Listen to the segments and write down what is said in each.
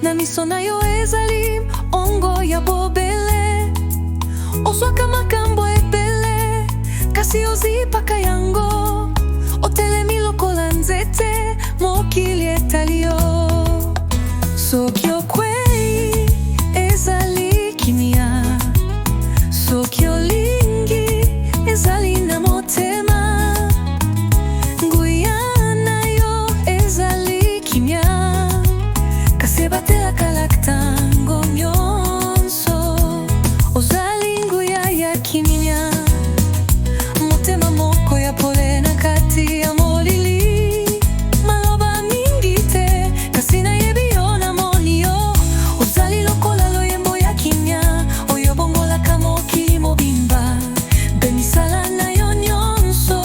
na miso nayo ezali ongo ya bobele ozwaka makambo ebele kasi ozipaka yango otelemi lokola nzete mokili etali yo. Soki okwei ezali kimia, soki olingi ezali na motema, nguya na yo ezali kimia kasi ebatelaka ntango nyonso. Ozali nguya ya kimia, motema moko ya pole na kati ya molili, maloba mingi te kasi nayebi yo namoni yo. Ozali lokola loyembo ya kimia oyo ebongolaka mokili mobimba mpe misala na yo nyonso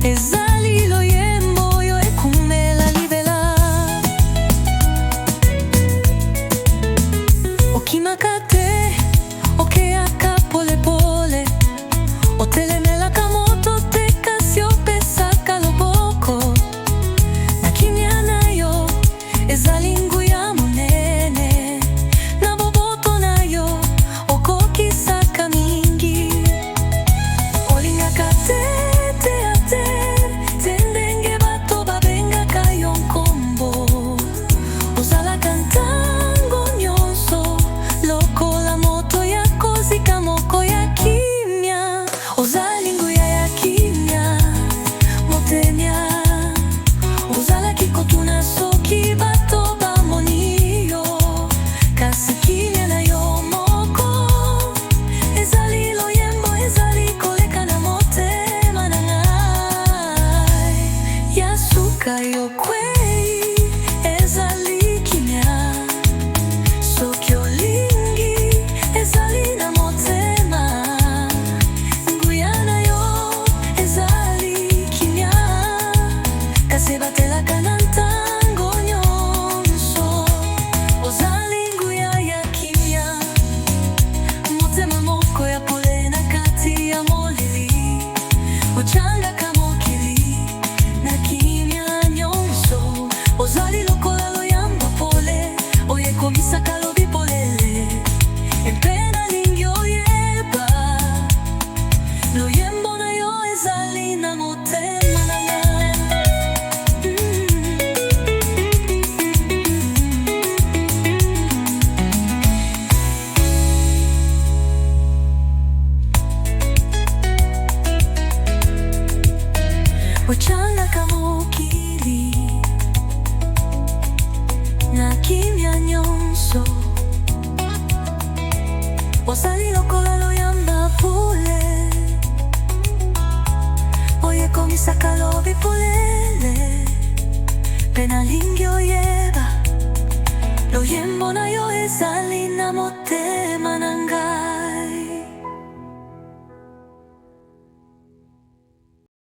ezali loyembo oyo ekumela libela. Okimaka te, okeyaka polepole, otelemelaka moto te kasi opesaka loboko. Na kimia na yo ezali nguya monene, na boboto na yo okokisaka mingi. Olingaka te te te te ndenge bato babengaka yo nkombo. Ozalaka ntango nyonso lokola moto ya kozika moko ya kimia. Ozali nguya ya kimia motemia, ozalaki kotuna soki bato bamoni yo kasi kimia na yo moko ezali loyembo ezali koleka na motema na ngai. Ya suka yo kwei ezali kimia, soki olingi ezali na motema, nguya na yo ezali kimia kasi ebatelaka na ntango nyonso. Ozali nguya ya kimia, motema moko ya pole na kati ya molili, ochangaka mokili na kimia nyonso. Ozali lokola loyamba pole oyo ekomisaka lobi polele mpe nalingi oyeba loyembo na yo ezali na motema na ngai. Ochangaka mokili na kimia nyonso. Ozali lokola loyamba pole oyo ekomisaka lobi polele mpe nalingi oyeba loyembo na yo ezali na motema na ngai.